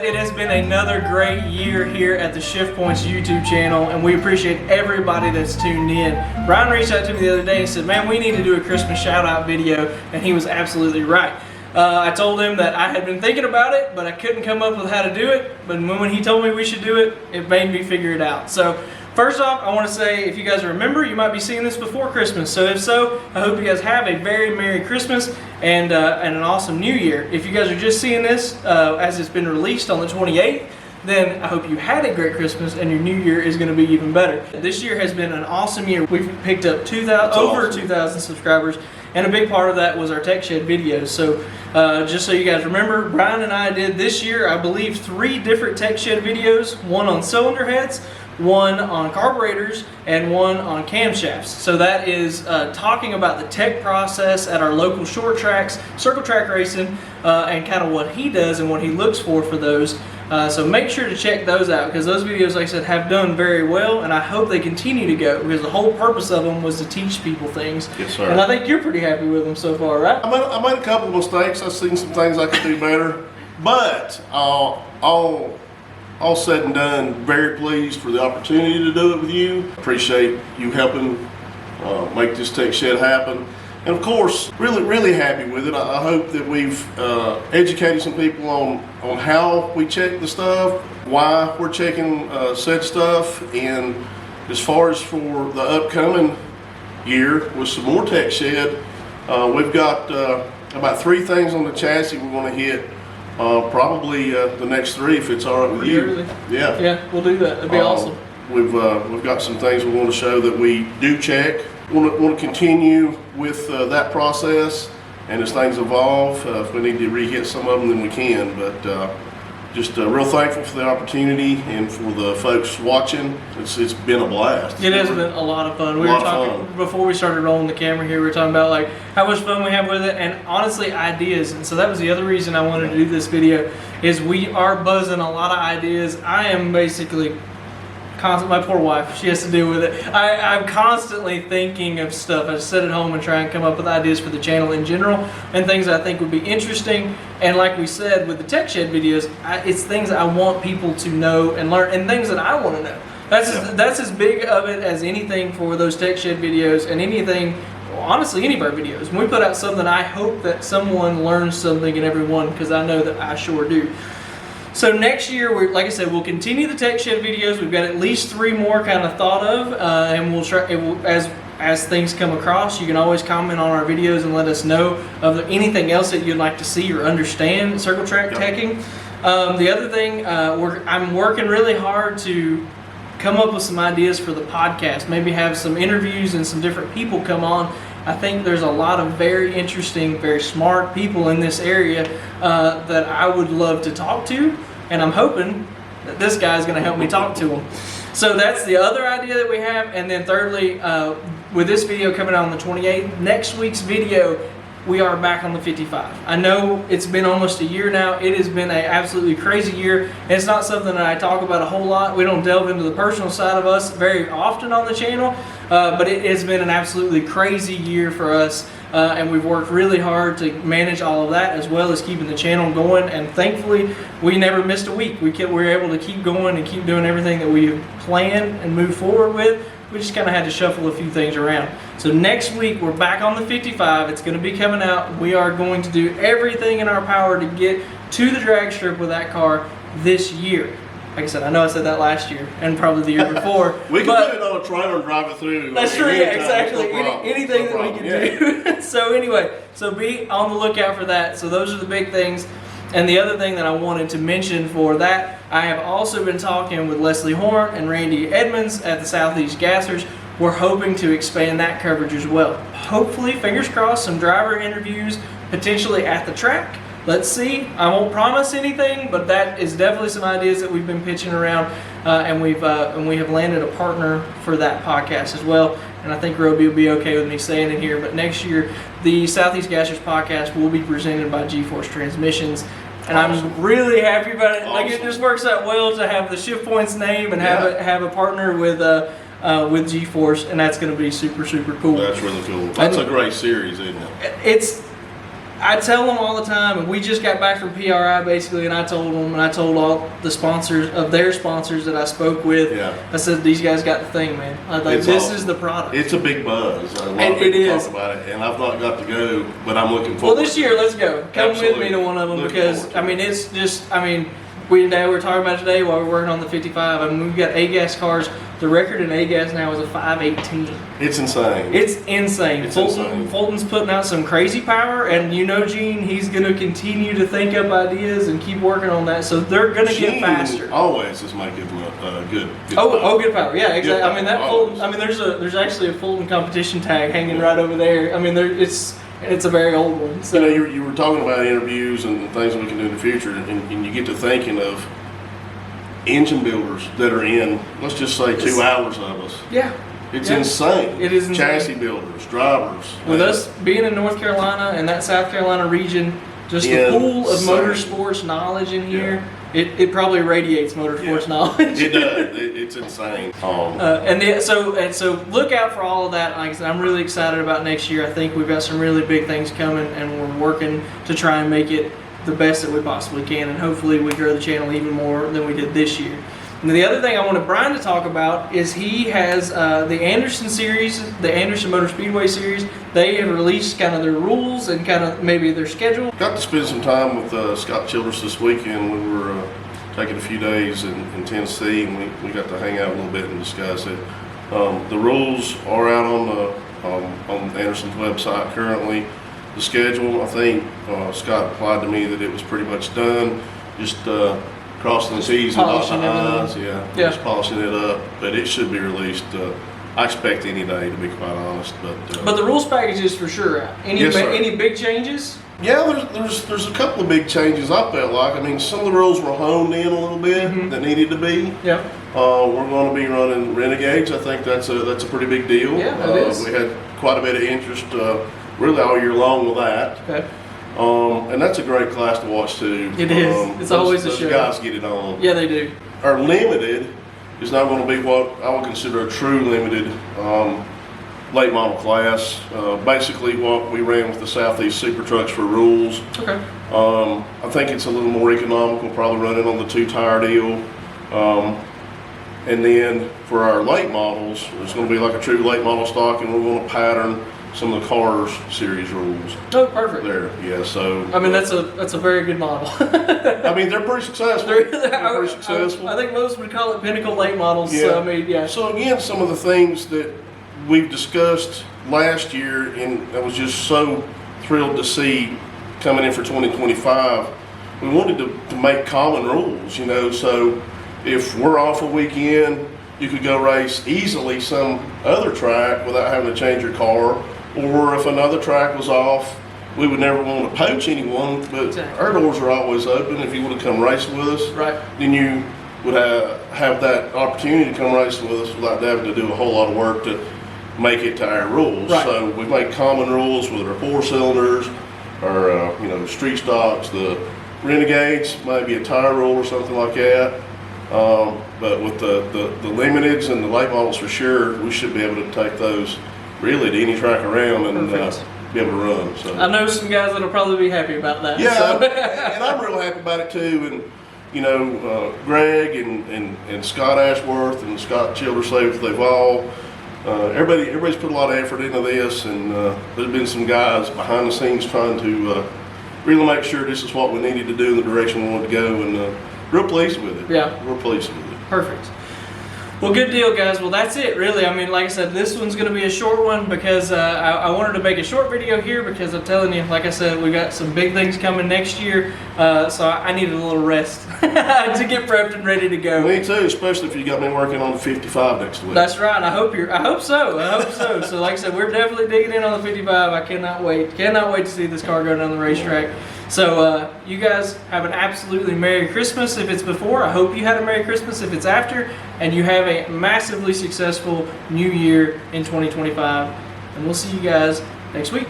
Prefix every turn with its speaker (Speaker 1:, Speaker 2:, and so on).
Speaker 1: It has been another great year here at the Shift Points YouTube channel, and we appreciate everybody that's tuned in. Ryan reached out to me the other day and said, man, we need to do a Christmas shout out video, and he was absolutely right. I told him that I had been thinking about it, but I couldn't come up with how to do it, but when he told me we should do it, it made me figure it out. So first off, I want to say, if you guys remember, you might be seeing this before Christmas. So if so, I hope you guys have a very Merry Christmas and an awesome New Year. If you guys are just seeing this as it's been released on the 28th, then I hope you had a great Christmas and your New Year is going to be even better. This year has been an awesome year. We've picked up over 2,000 subscribers, and a big part of that was our Tech Shed videos. So just so you guys remember, Brian and I did this year, I believe, 3 different Tech Shed videos, one on cylinder heads, one on carburetors, and one on camshafts. So that is talking about the tech process at our local short tracks, circle track racing, and kind of what he does and what he looks for those. So make sure to check those out, because those videos, like I said, have done very well, and I hope they continue to go, because the whole purpose of them was to teach people things.
Speaker 2: Yes, sir.
Speaker 1: And I think you're pretty happy with them so far, right?
Speaker 2: I made a couple of mistakes. I've seen some things I could do better, but all said and done, very pleased for the opportunity to do it with you. Appreciate you helping make this Tech Shed happen. And of course, really happy with it. I hope that we've educated some people on how we check the stuff, why we're checking said stuff, and as far as for the upcoming year with some more Tech Shed, we've got about 3 things on the chassis we want to hit. Probably the next 3 if it's all right with you.
Speaker 1: Early.
Speaker 2: Yeah.
Speaker 1: Yeah, we'll do that. That'd be awesome.
Speaker 2: We've got some things we want to show that we do check. Want to continue with that process, and as things evolve, if we need to re-hit some of them, then we can. But just real thankful for the opportunity and for the folks watching. It's been a blast.
Speaker 1: It has been a lot of fun. We were talking before we started rolling the camera here. We were talking about like how much fun we have with it, and honestly, ideas. And so that was the other reason I wanted to do this video. Is we are buzzing a lot of ideas. I am basically my poor wife, she has to deal with it. I'm constantly thinking of stuff. I sit at home and try and come up with ideas for the channel in general, and things I think would be interesting. And like we said with the Tech Shed videos, it's things I want people to know and learn, and things that I want to know. That's as big of it as anything for those Tech Shed videos, and anything, honestly, any of our videos. When we put out something, I hope that someone learns something in every one, because I know that I sure do. So next year, like I said, we'll continue the Tech Shed videos. We've got at least 3 more kind of thought of, and we'll try, as things come across, you can always comment on our videos and let us know of anything else that you'd like to see or understand circle track teching. The other thing, I'm working really hard to come up with some ideas for the podcast. Maybe have some interviews and some different people come on. I think there's a lot of very interesting, very smart people in this area that I would love to talk to, and I'm hoping that this guy's going to help me talk to them. So that's the other idea that we have. And then thirdly, with this video coming out on the 28th, next week's video, we are back on the 55. I know it's been almost a year now. It has been an absolutely crazy year. And it's not something that I talk about a whole lot. We don't delve into the personal side of us very often on the channel, but it has been an absolutely crazy year for us. And we've worked really hard to manage all of that, as well as keeping the channel going. And thankfully, we never missed a week. We were able to keep going and keep doing everything that we planned and move forward with. We just kind of had to shuffle a few things around. So next week, we're back on the 55. It's going to be coming out. We are going to do everything in our power to get to the drag strip with that car this year. Like I said, I know I said that last year and probably the year before.
Speaker 2: We can put it on a trailer and drive it through.
Speaker 1: That's true, yeah, exactly. Anything that we can do. So anyway, so be on the lookout for that. So those are the big things. And the other thing that I wanted to mention for that, I have also been talking with Leslie Horn and Randy Edmonds at the Southeast Gassers. We're hoping to expand that coverage as well. Hopefully, fingers crossed, some driver interviews, potentially at the track. Let's see. I won't promise anything, but that is definitely some ideas that we've been pitching around, and we have landed a partner for that podcast as well. And I think Roby will be okay with me saying it here, but next year, the Southeast Gassers podcast will be presented by G-Force Transmissions. And I'm really happy about it. Like, it just works out well to have the Shift Points name and have a partner with G-Force, and that's going to be super cool.
Speaker 2: That's really cool. That's a great series, isn't it?
Speaker 1: I tell them all the time, and we just got back from PRI basically, and I told them, and I told all the sponsors of their sponsors that I spoke with, I said, these guys got the thing, man. I was like, this awesome. Is the product.
Speaker 2: It's a big buzz. A lot of people talk about it, and I've not got to go, but I'm looking forward.
Speaker 1: Well, this year, let's go. Come with me to one of them because, I mean, it's just, I mean, we were talking about today while we were working on the 55. I mean, we've got A-gas cars. The record in A-gas now is a 518.
Speaker 2: It's insane.
Speaker 1: It's insane.
Speaker 2: It's insane.
Speaker 1: Fulton's putting out some crazy power, and you know, Gene, he's going to continue to think up ideas and keep working on that. So they're going to get faster.
Speaker 2: Always is making good
Speaker 1: good power. Yeah, exactly.
Speaker 2: Good
Speaker 1: I mean that Fulton. I mean, there's actually a Fulton competition tag hanging right over there. I mean, it's a very old one. So.
Speaker 2: You know, you were talking about interviews and things that we can do in the future, and you get to thinking of engine builders that are in, let's just say, 2 hours of us.
Speaker 1: Yeah.
Speaker 2: It's insane.
Speaker 1: It is insane.
Speaker 2: Chassis builders, drivers.
Speaker 1: With us being in North Carolina and that South Carolina region, just the pool of motorsports knowledge in here, it probably radiates motorsports knowledge.
Speaker 2: It does. It's insane.
Speaker 1: So look out for all of that. Like I said, I'm really excited about next year. I think we've got some really big things coming, and we're working to try and make it the best that we possibly can, and hopefully we grow the channel even more than we did this year. And the other thing I wanted Brian to talk about is he has the Anderson series, the Anderson Motor Speedway series. They have released kind of their rules and kind of maybe their schedule.
Speaker 2: Got to spend some time with Scott Childress this weekend. We were taking a few days in Tennessee, and we got to hang out a little bit and discuss it. The rules are out on Anderson's website currently. The schedule, I think Scott replied to me that it was pretty much done. Just crossing the T's and dotting the I's. Just polishing it up. But it should be released. I expect any day, to be quite honest.
Speaker 1: But the rules package is for sure out. Any big changes?
Speaker 2: Yeah, there's a couple of big changes. I felt like. I mean, some of the rules were honed in a little bit that needed to be.
Speaker 1: Yeah.
Speaker 2: We're going to be running Renegades. I think that's a pretty big deal.
Speaker 1: Yeah, it is.
Speaker 2: We had quite a bit of interest. Really all year long with that. Okay. And that's a great class to watch too.
Speaker 1: It is. It's always a show.
Speaker 2: Those guys get it on.
Speaker 1: Yeah, they do.
Speaker 2: Our limited is not going to be what I would consider a true limited late model class. Basically what we ran with the Southeast Super Trucks for rules.
Speaker 1: Okay.
Speaker 2: I think it's a little more economical, probably running on the 2-tire deal. And then for our late models, it's going to be like a true late model stock, and we're going to pattern some of the Cars series rules.
Speaker 1: Oh, perfect.
Speaker 2: There, yeah. So
Speaker 1: I mean, that's a very good model.
Speaker 2: I mean, they're pretty successful. They're pretty successful.
Speaker 1: I think most would call it pinnacle late models.
Speaker 2: Yeah.
Speaker 1: So, I mean, yeah.
Speaker 2: So again, some of the things that we've discussed last year, and I was just so thrilled to see coming in for 2025. We wanted to make common rules, you know. So if we're off a weekend, you could go race easily some other track without having to change your car. Or if another track was off, we would never want to poach anyone, but our doors are always open. If you want to come race with us, then you would have that opportunity to come race with us without having to do a whole lot of work to make it to our rules. So we make common rules with our 4-cylinders, our street stocks, the Renegades, maybe a tire rule or something like that. But with the limiteds and the late models for sure, we should be able to take those really to any track around and be able to run. So
Speaker 1: I know some guys that'll probably be happy about that.
Speaker 2: Yeah, so. And I'm real happy about it too. And Greg and Scott Ashworth and Scott Childress, they've all everybody's put a lot of effort into this, and there's been some guys behind the scenes trying to really make sure this is what we needed to do in the direction we wanted to go, and real pleased with it.
Speaker 1: Yeah,
Speaker 2: we're pleased with it.
Speaker 1: Perfect. Well, good deal, guys. Well, that's it, really. I mean, like I said, this one's going to be a short one because I wanted to make a short video here because I'm telling you, like I said, we got some big things coming next year, so I needed a little rest to get prepped and ready to go.
Speaker 2: Me too, especially if you got me working on the 55 next week.
Speaker 1: That's right. I hope so. So, like I said, we're definitely digging in on the 55. I cannot wait. Cannot wait to see this car go down the racetrack. So you guys have an absolutely Merry Christmas if it's before. I hope you had a Merry Christmas if it's after. And you have a massively successful new year in 2025. And we'll see you guys next week.